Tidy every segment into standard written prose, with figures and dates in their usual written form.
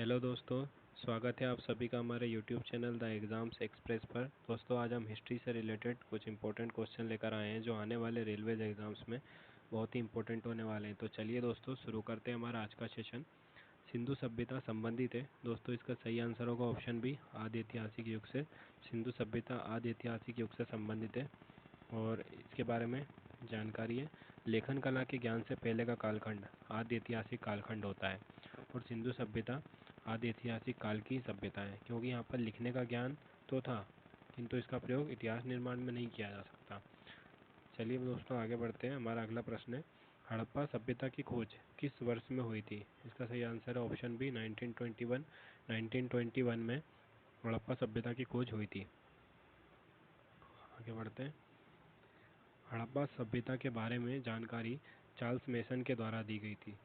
Hello दोस्तों। स्वागत है आप सभी का हमारे YouTube channel the exams express पर। दोस्तों आज हम हिस्ट्री से रिलेटेड कुछ इंपॉर्टेंट क्वेश्चन लेकर आए हैं जो आने वाले रेलवेज एग्ज़ाम्स में बहुत ही इंपॉर्टेंट होने वाले हैं। तो चलिए दोस्तों शुरू करते हैं हमारा आज का सेशन। सिंधु सभ्यता संबंधित है दोस्तों, इसका सही आंसर होगा ऑप्शन बी, आदि ऐतिहासिक युग से। सिंधु सभ्यता आदि ऐतिहासिक युग से संबंधित है और इसके बारे में जानकारी है। लेखन कला के ज्ञान से पहले का कालखंड आदि ऐतिहासिक कालखंड होता है और सिंधु सभ्यता आदि ऐतिहासिक काल की सभ्यता है, क्योंकि यहाँ पर लिखने का ज्ञान तो था किंतु इसका प्रयोग इतिहास निर्माण में नहीं किया जा सकता। चलिए दोस्तों आगे बढ़ते हैं। हमारा अगला प्रश्न है, हड़प्पा सभ्यता की खोज किस वर्ष में हुई थी? इसका सही आंसर है ऑप्शन बी, 1921। 1921 में हड़प्पा सभ्यता की खोज हुई थी। आगे बढ़ते हैं। हड़प्पा सभ्यता के बारे में जानकारी चार्ल्स मेसन के द्वारा दी गई थी,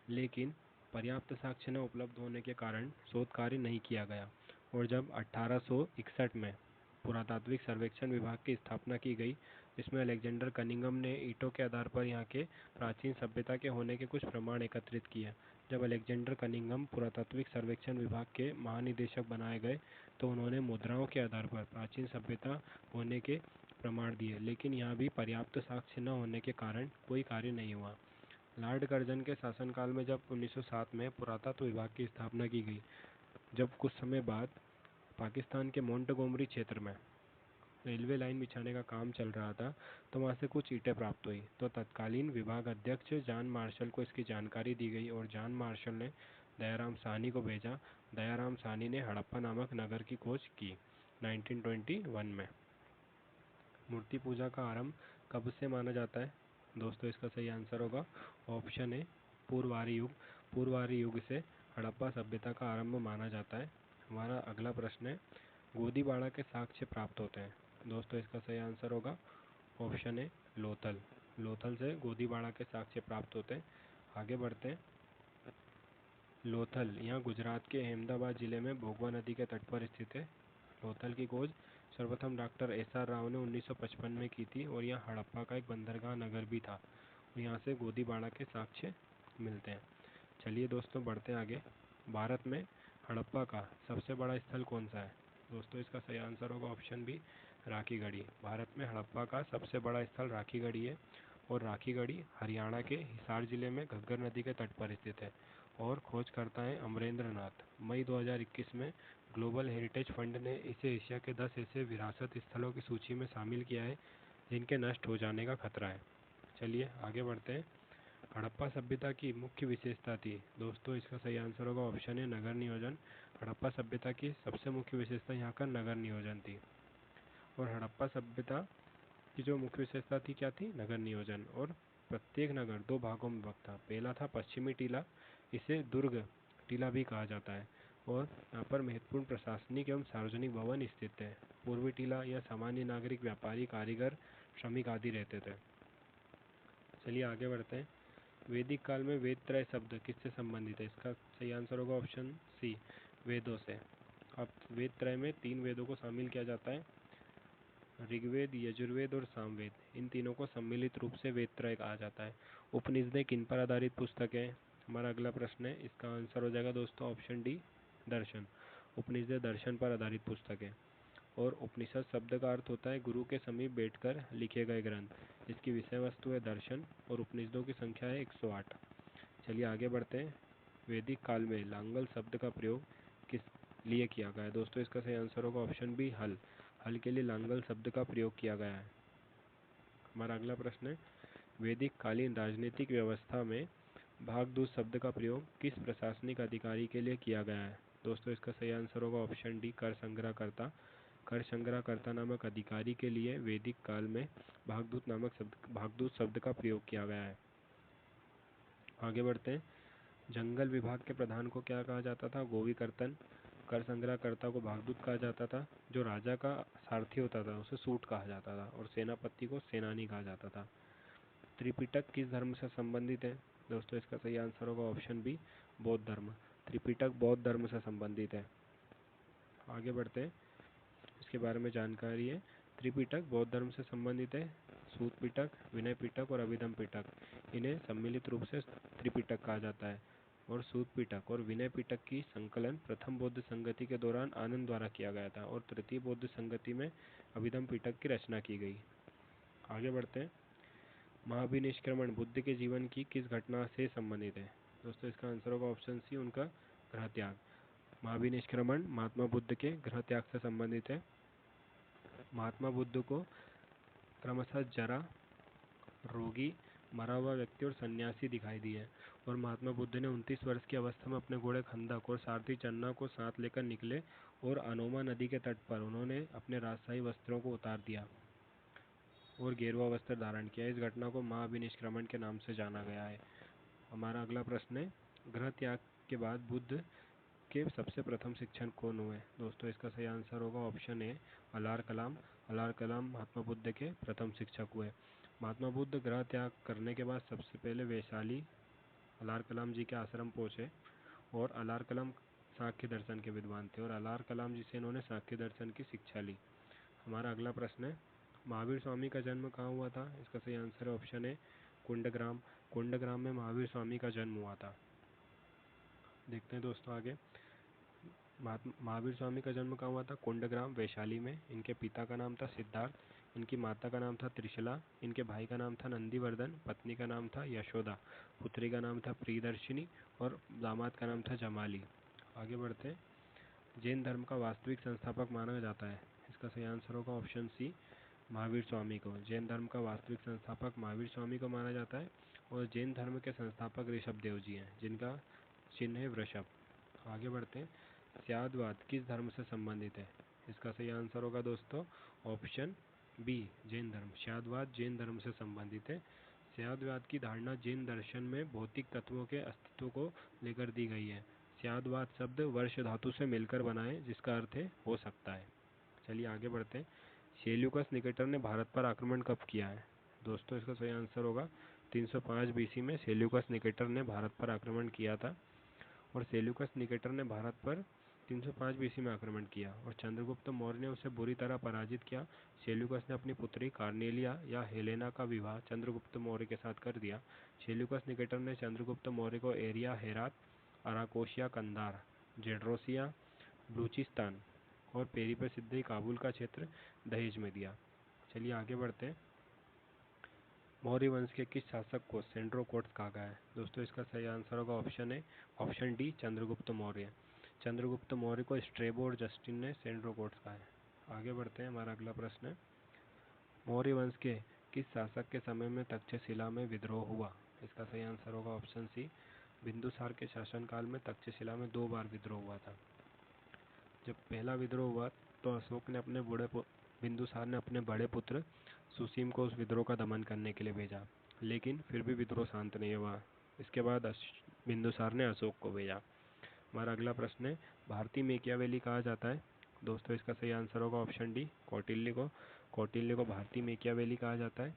लेकिन पर्याप्त साक्ष्य न उपलब्ध होने के कारण शोध कार्य नहीं किया गया और जब 1861 में पुरातात्विक सर्वेक्षण विभाग की स्थापना की गई, जिसमें अलेक्जेंडर कनिंघम ने ईंटों के आधार पर यहाँ के प्राचीन सभ्यता के होने के कुछ प्रमाण एकत्रित किए। जब अलेक्जेंडर कनिंघम पुरातात्विक सर्वेक्षण विभाग के महानिदेशक बनाए गए तो उन्होंने मुद्राओं के आधार पर प्राचीन सभ्यता होने के प्रमाण दिए, लेकिन यहाँ भी पर्याप्त साक्ष्य न होने के कारण कोई कार्य नहीं हुआ। लॉर्ड कर्जन के शासनकाल में जब 1907 में पुरातत्व विभाग की स्थापना की गई, जब कुछ समय बाद पाकिस्तान के मोंटगोमरी क्षेत्र में रेलवे लाइन बिछाने का काम चल रहा था, तो वहाँ से कुछ ईंटें प्राप्त हुई। तो तत्कालीन विभाग अध्यक्ष जॉन मार्शल को इसकी जानकारी दी गई और जॉन मार्शल ने दयाराम साहनी को भेजा। दयाराम साहनी ने हड़प्पा नामक नगर की खोज की 1921 में। मूर्ति पूजा का आरंभ कब से माना जाता है? दोस्तों इसका सही आंसर होगा ऑप्शन ए, पूर्व आर्य युग। पूर्व आर्य युग से हड़प्पा सभ्यता का आरंभ माना जाता है। हमारा अगला प्रश्न है, गोदीबाड़ा के साक्ष्य प्राप्त होते हैं। दोस्तों इसका सही आंसर होगा ऑप्शन ए, लोथल। लोथल से गोदीबाड़ा के साक्ष्य प्राप्त होते हैं। आगे बढ़ते हैं। लोथल यहाँ गुजरात के अहमदाबाद जिले में भोगवा नदी के तट पर स्थित है। लोथल की खोज सर्वप्रथम डॉक्टर एस.आर. राव ने 1955 में की थी और यह हड़प्पा का एक बंदरगाह नगर भी था और यहाँ से गोदीबाड़ा के साक्ष्य मिलते हैं। चलिए दोस्तों बढ़ते हैं आगे। भारत में हड़प्पा का सबसे बड़ा स्थल कौन सा है? दोस्तों इसका सही आंसर होगा ऑप्शन बी, राखीगढ़ी। भारत में हड़प्पा का सबसे बड़ा स्थल राखीगढ़ी है और राखीगढ़ी हरियाणा के हिसार जिले में घग्गर नदी के तट पर स्थित है और खोजकर्ता हैं अमरेंद्र नाथ। मई 2021 में ग्लोबल हेरिटेज फंड ने इसे एशिया के 10 ऐसे विरासत स्थलों की सूची में शामिल किया है जिनके नष्ट हो जाने का खतरा है। चलिए आगे बढ़ते हैं। हड़प्पा सभ्यता की मुख्य विशेषता थी। दोस्तों इसका सही आंसर होगा ऑप्शन है, नगर नियोजन। हड़प्पा सभ्यता की सबसे मुख्य विशेषता यहाँ का नगर नियोजन थी और हड़प्पा सभ्यता की जो मुख्य विशेषता थी क्या थी? नगर नियोजन। और प्रत्येक नगर दो भागों में विभक्त था। पहला था पश्चिमी टीला, इसे दुर्ग टीला भी कहा जाता है और यहाँ पर महत्वपूर्ण प्रशासनिक एवं सार्वजनिक भवन स्थित है। पूर्वी टीला या सामान्य नागरिक, व्यापारी, कारीगर, श्रमिक आदि रहते थे। चलिए आगे बढ़ते हैं। वैदिक काल में वेद त्रय शब्द किससे संबंधित है? इसका सही आंसर होगा ऑप्शन सी, वेदों से। अब वेद त्रय में 3 वेदों को शामिल किया जाता है, ऋग्वेद, यजुर्वेद और सामवेद। इन तीनों को सम्मिलित रूप से वेद त्रय कहा जाता है। उपनिषदें किन पर आधारित पुस्तक है? हमारा अगला प्रश्न है, इसका आंसर हो जाएगा दोस्तों ऑप्शन डी, दर्शन। उपनिषदें दर्शन पर आधारित पुस्तक है और उपनिषद शब्द का अर्थ होता है गुरु के समीप बैठकर लिखे गए ग्रंथ। इसकी विषय वस्तु है दर्शन और उपनिषदों की संख्या है 108। चलिए आगे बढ़ते हैं। वैदिक काल में लांगल शब्द का प्रयोग किस लिए किया गया है? दोस्तों इसका सही आंसर होगा ऑप्शन बी, हल। हल के लिए लांगल शब्द का प्रयोग किया गया है। हमारा अगला प्रश्न है, वैदिक कालीन राजनीतिक व्यवस्था में भागदूत शब्द का प्रयोग किस प्रशासनिक अधिकारी के लिए किया गया है? दोस्तों इसका सही आंसर होगा ऑप्शन डी, कर संग्रहकर्ता। कर संग्रहकर्ता नामक अधिकारी के लिए वैदिक काल में भागदूत शब्द का प्रयोग किया गया है। आगे बढ़ते हैं। जंगल विभाग के प्रधान को क्या कहा जाता था? गोवीकर्तन। कर संग्रहकर्ता को भागदूत कहा जाता था। जो राजा का सारथी होता था उसे सूट कहा जाता था और सेनापति को सेनानी कहा जाता था। त्रिपिटक किस धर्म से संबंधित है? दोस्तों इसका सही आंसर होगा ऑप्शन बी, बौद्ध धर्म। त्रिपिटक बौद्ध धर्म से संबंधित है। आगे बढ़ते हैं, इसके बारे में जानकारी है। त्रिपिटक बौद्ध धर्म से संबंधित है। सूत पिटक, विनय पिटक और अभिधम पिटक, इन्हें सम्मिलित रूप से त्रिपिटक कहा जाता है। और सूत पिटक और विनय पिटक की संकलन प्रथम बौद्ध संगति के दौरान आनंद द्वारा किया गया था और तृतीय बौद्ध संगति में अभिधम पिटक की रचना की गई। आगे बढ़ते हैं। महाभिनिष्क्रमण बुद्ध के जीवन की किस घटना से संबंधित है? दोस्तों इसका आंसर होगा ऑप्शन सी, उनका गृह त्याग। महाभिनिष्क्रमण महात्मा बुद्ध के गृह त्याग से संबंधित है। महात्मा बुद्ध को क्रमशः जरा, रोगी, मरा हुआ व्यक्ति और सन्यासी दिखाई दिए और महात्मा बुद्ध ने 29 वर्ष की अवस्था में अपने घोड़े खंदक और सारथी चन्ना को साथ लेकर निकले और अनोमा नदी के तट पर उन्होंने अपने राजशाही वस्त्रों को उतार दिया और गेरुआ वस्त्र धारण किया। इस घटना को महाभिनिष्क्रमण के नाम से जाना गया है। हमारा अगला प्रश्न है, गृह त्याग के बाद बुद्ध के सबसे प्रथम शिक्षक कौन हुए? दोस्तों इसका सही आंसर होगा ऑप्शन ए, अलार कलाम। अलार कलाम महात्मा बुद्ध के प्रथम शिक्षक हुए। महात्मा बुद्ध गृह त्याग करने के बाद सबसे पहले वैशाली अलार कलाम जी के आश्रम पहुँचे और अलार कलाम सांख्य दर्शन के विद्वान थे और अलार कलाम जी से इन्होंने सांख्य दर्शन की शिक्षा ली। हमारा अगला प्रश्न है, महावीर स्वामी का जन्म कहाँ हुआ था? इसका सही आंसर है ऑप्शन ए, कुंडग्राम। कुंडग्राम में महावीर स्वामी का जन्म हुआ था। देखते हैं दोस्तों आगे। महावीर स्वामी का जन्म कहाँ हुआ था? कुंडग्राम, वैशाली में। इनके पिता का नाम था सिद्धार्थ, इनकी माता का नाम था त्रिशला, इनके भाई का नाम था नंदीवर्धन, पत्नी का नाम था यशोदा, पुत्री का नाम था प्रियदर्शिनी और दामाद का नाम था जमाली। आगे बढ़ते हैं। जैन धर्म का वास्तविक संस्थापक माना जाता है? इसका सही आंसर होगा ऑप्शन सी, महावीर स्वामी को। जैन धर्म का वास्तविक संस्थापक महावीर स्वामी को माना जाता है और जैन धर्म के संस्थापक ऋषभ देव जी हैं, जिनका चिन्ह है वृषभ। आगे बढ़ते हैं। स्यादवाद किस धर्म से संबंधित है? इसका सही आंसर होगा दोस्तों ऑप्शन बी, जैन धर्म। स्यादवाद जैन धर्म से संबंधित है। स्यादवाद की धारणा जैन दर्शन में भौतिक तत्वों के अस्तित्व को लेकर दी गई है। स्यादवाद शब्द वर्ष धातु से मिलकर बना है, जिसका अर्थ है हो सकता है। चलिए आगे बढ़ते हैं। सेल्यूकस निकेटर ने भारत पर आक्रमण कब किया है? दोस्तों इसका सही आंसर होगा 305 बीसी में सेल्यूकस निकेटर ने भारत पर आक्रमण किया था और सेल्यूकस निकेटर ने भारत पर 305 बीसी में आक्रमण किया और चंद्रगुप्त मौर्य ने उसे बुरी तरह पराजित किया। सेल्यूकस ने अपनी पुत्री कार्नेलिया या हेलेना का विवाह चंद्रगुप्त मौर्य के साथ कर दिया। सेल्यूकस निकेटर ने चंद्रगुप्त मौर्य को एरिया, हेरात, अराकोशिया, कंधार, जेड्रोसिया, बलूचिस्तान और पेरी काबुल का क्षेत्र दहेज में दिया। चलिए आगे बढ़ते हैं। मौर्य वंश के किस शासक को सेंड्रोकोट्स कहा गया है? दोस्तों इसका सही आंसर होगा option A, option D, Chandragupta Maurya. Chandragupta Maurya को स्ट्रेबो और जस्टिन ने सेंड्रोकोट्स कहा है। आगे बढ़ते हैं। हमारा अगला प्रश्न है, मौर्य वंश के किस शासक के समय में तक्षशिला में विद्रोह हुआ? इसका सही आंसर होगा ऑप्शन सी, बिंदुसार के शासनकाल में तक्षशिला में 2 बार विद्रोह हुआ था। जब पहला विद्रोह हुआ तो अशोक ने बिंदुसार ने अपने बड़े पुत्र सुसीम को उस विद्रोह का दमन करने के लिए भेजा, लेकिन फिर भी विद्रोह शांत नहीं हुआ। इसके बाद बिंदुसार ने अशोक को भेजा। हमारा अगला प्रश्न है, भारतीय मेकियावेली कहा जाता है? दोस्तों इसका सही आंसर होगा ऑप्शन डी, कौटिल्य को। कौटिल्य को भारतीय मेकियावेली कहा जाता है।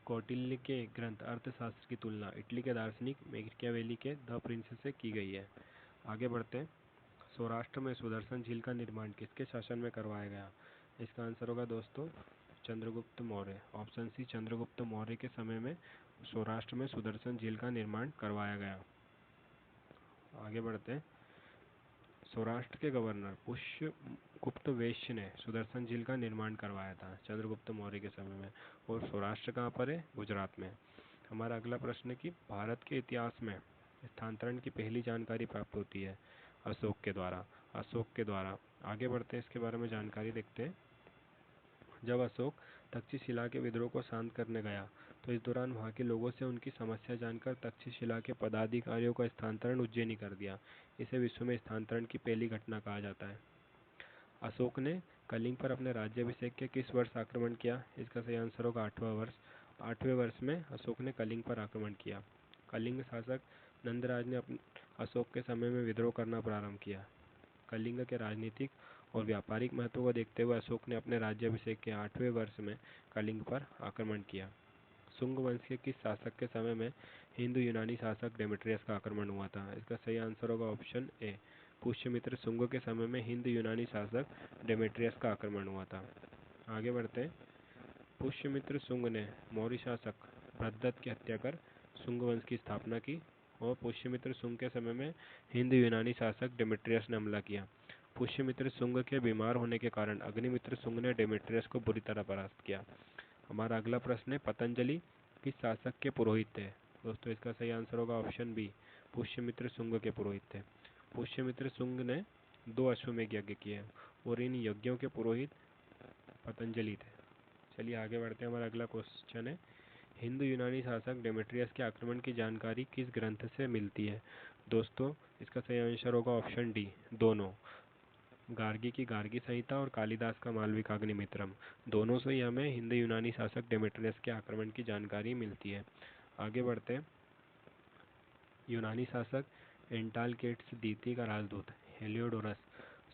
कौटिल्य के ग्रंथ अर्थशास्त्र की तुलना इटली के दार्शनिक मेकियावेली के द प्रिंसेस से की गई है। आगे बढ़ते हैं। सौराष्ट्र में सुदर्शन झील का निर्माण किसके शासन में करवाया गया? इसका आंसर होगा दोस्तों चंद्रगुप्त मौर्य। ऑप्शन सी, चंद्रगुप्त मौर्य के समय में सौराष्ट्र में सुदर्शन झील का निर्माण करवाया गया। आगे बढ़ते हैं। सौराष्ट्र के गवर्नर पुष्यगुप्त वैश्य ने सुदर्शन झील का निर्माण करवाया था चंद्रगुप्त मौर्य के समय में और सौराष्ट्र कहाँ पर है? गुजरात में। हमारा अगला प्रश्न है कि भारत के इतिहास में स्थानांतरण की पहली जानकारी प्राप्त होती है अशोक के द्वारा। आगे बढ़ते हैं, इसके बारे में जानकारी देखते हैं। जब अशोक तक्षशिला के विद्रोह को शांत करने गया तो इस दौरान वहां के लोगों से उनकी समस्या जानकर तक्षशिला के पदाधिकारियों का स्थानांतरण उज्जैनी कर दिया। इसे विश्व में स्थानांतरण की पहली घटना कहा जाता है। अशोक ने कलिंग पर अपने राज्याभिषेक के किस वर्ष आक्रमण किया? इसका सही आंसर होगा 8वां वर्ष। 8वें वर्ष में अशोक ने कलिंग पर आक्रमण किया। कलिंग शासक नंदराज ने अशोक के समय में विद्रोह करना प्रारंभ किया। कलिंग के राजनीतिक और व्यापारिक महत्व को देखते हुए अशोक ने अपने राज्याभिषेक के 8वें वर्ष में कलिंग पर आक्रमण किया। शुंग वंश के किस शासक के समय में हिंदू यूनानी शासक डेमेट्रियस का आक्रमण हुआ था? इसका सही आंसर होगा ऑप्शन ए, पुष्यमित्र शुंग के समय में हिंदू यूनानी शासक डेमेट्रियस का आक्रमण हुआ था। आगे बढ़ते हैं। पुष्यमित्र शुंग ने मौर्य शासक भद्रदत्त की हत्या कर शुंग वंश की स्थापना की। और पुष्यमित्र शुंग के समय में हिंद यूनानी शासक डेमेट्रियस ने हमला किया। पुष्यमित्र शुंग के बीमार होने के कारण अग्निमित्र शुंग ने डेमेट्रियस को बुरी तरह परास्त किया। हमारा अगला प्रश्न है, पतंजलि किस शासक के पुरोहित थे? दोस्तों इसका सही आंसर होगा ऑप्शन बी, पुष्यमित्र शुंग के पुरोहित थे। पुष्यमित्र शुंग ने 2 अश्वमेध यज्ञ किए और इन यज्ञों के पुरोहित पतंजलि थे। चलिए आगे बढ़ते हैं। हमारा अगला क्वेश्चन है, हिंदू यूनानी शासक डेमेट्रियस के आक्रमण की जानकारी किस ग्रंथ से मिलती है? दोस्तों इसका सही आंसर होगा ऑप्शन डी, दोनों। गार्गी की गार्गी संहिता और कालिदास का मालविकाग्निमित्रम, दोनों से ही हमें हिंदू यूनानी शासक डेमेट्रियस के आक्रमण की जानकारी मिलती है। आगे बढ़ते हैं। यूनानी शासक एंटालकेट्स द्वितीय का राजदूत हेलियोडोरस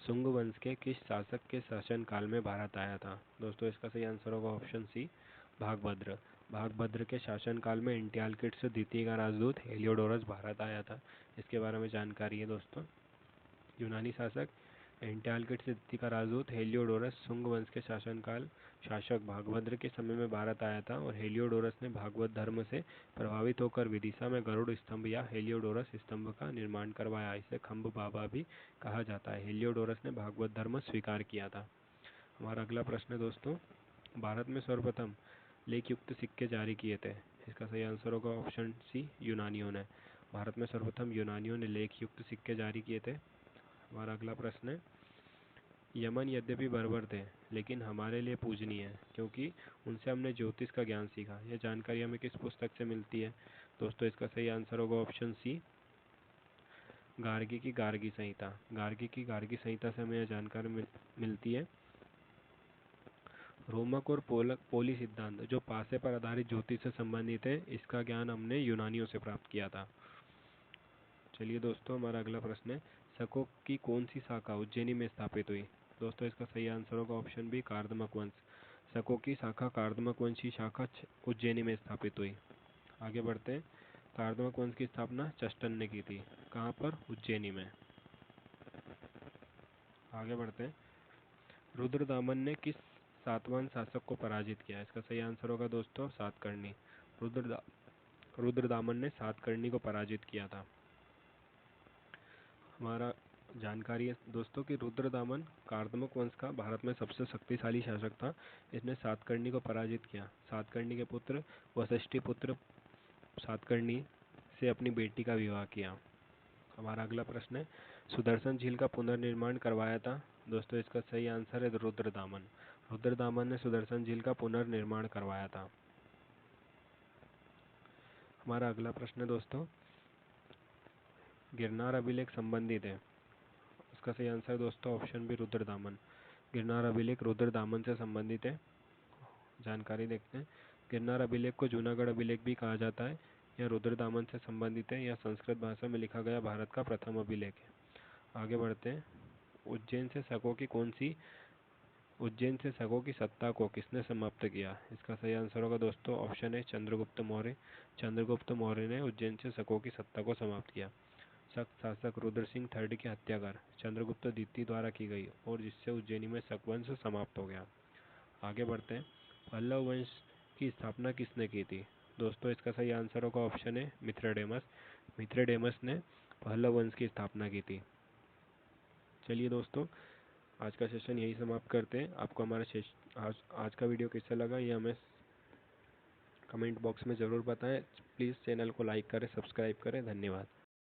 शुंग वंश के किस शासक के शासनकाल में भारत आया था? दोस्तों इसका सही आंसर होगा ऑप्शन सी, भागभद्र। भागभद्र के शासनकाल में एंटालकेट्स द्वितीय का राजदूत हेलियोडोरस भारत आया था। इसके बारे में जानकारी है दोस्तों। यूनानी शासक एंटालकेट्स द्वितीय का राजदूत हेलियोडोरस शुंग वंश के शासक भागभद्र के समय में भारत आया था और हेलियोडोरस ने भागवत धर्म से प्रभावित होकर विदिशा में गरुड़ स्तंभ या हेलियोडोरस स्तंभ का निर्माण करवाया। इसे खम्भ बाबा भी कहा जाता है। हेलियोडोरस ने भागवत धर्म स्वीकार किया था। हमारा अगला प्रश्न है दोस्तों, भारत में सर्वप्रथम लेखयुक्त सिक्के जारी किए थे? इसका सही आंसर होगा ऑप्शन सी, यूनानियों ने। भारत में सर्वप्रथम यूनानियों ने लेखयुक्त सिक्के जारी किए थे। हमारा अगला प्रश्न है, यमन यद्यपि बर्बर थे लेकिन हमारे लिए पूजनीय है क्योंकि उनसे हमने ज्योतिष का ज्ञान सीखा। यह जानकारी हमें किस पुस्तक से मिलती है? दोस्तों इसका सही आंसर होगा ऑप्शन सी, गार्गी की गार्गी संहिता। गार्गी की गार्गी संहिता से हमें यह जानकारी मिलती है। रोमक और पोली सिद्धांत जो पासे पर आधारित ज्योतिष से संबंधित है, इसका ज्ञान हमने यूनानियों से प्राप्त किया था। चलिए दोस्तों हमारा अगला प्रश्न है, शकों की कौन सी शाखा उज्जैनी में स्थापित हुई? दोस्तों इसका सही आंसर होगा ऑप्शन बी, कार्दमक वंश। शकों की शाखा कार्दमक वंश की शाखा उज्जैनी में स्थापित हुई। आगे बढ़ते हैं। कार्दमक वंश की स्थापना चष्टन ने की थी। कहाँ पर? उज्जैनी में। आगे बढ़ते हैं। रुद्रदामन ने किस सातवाहन शासक को पराजित किया? इसका सही आंसर होगा दोस्तों सातकर्णी। रुद्रदामन ने सातकर्णी को पराजित किया था। हमारा जानकारी है दोस्तों कि रुद्रदामन कार्दमक वंश का भारत में सबसे शक्तिशाली शासक था। इसने सातकर्णी को पराजित किया। सातकर्णी के पुत्र वशिष्ठी पुत्र सातकर्णी से अपनी बेटी का विवाह किया। हमारा अगला प्रश्न है, सुदर्शन झील का पुनर्निर्माण करवाया था? दोस्तों इसका सही आंसर है रुद्रदामन। रुद्रदामन ने सुदर्शन झील का पुनर्निर्माण करवाया था। हमारा अगला प्रश्न है दोस्तों, गिरनार अभिलेख संबंधित है? इसका सही आंसर दोस्तों ऑप्शन बी, रुद्रदामन। गिरनार अभिलेख रुद्रदामन से संबंधित है। जानकारी देखते हैं। गिरनार अभिलेख को जूनागढ़ अभिलेख भी कहा जाता है। यह रुद्रदामन से संबंधित है। यह संस्कृत भाषा में लिखा गया भारत का प्रथम अभिलेख है। आगे बढ़ते हैं। उज्जैन से शकों की सत्ता को किसने समाप्त किया? इसका सही आंसर होगा दोस्तों ऑप्शन है, चंद्रगुप्त मौर्य। चंद्रगुप्त मौर्य ने उज्जैन से शकों की सत्ता को समाप्त किया। शक शासक रुद्र सिंह थर्ड की हत्या कर चंद्रगुप्त द्वितीय द्वारा की गई और जिससे उज्जैनी में शक वंश समाप्त हो गया। आगे बढ़ते हैं। पल्लव वंश की स्थापना किसने की थी? दोस्तों इसका सही आंसर होगा ऑप्शन है, मिथ्रेडेमस। मिथ्रेडेमस ने पल्लव वंश की स्थापना की थी। चलिए दोस्तों आज का सेशन यही समाप्त करते हैं। आपको हमारा आज का वीडियो कैसा लगा ये हमें कमेंट बॉक्स में ज़रूर बताएं। प्लीज़ चैनल को लाइक करें, सब्सक्राइब करें। धन्यवाद।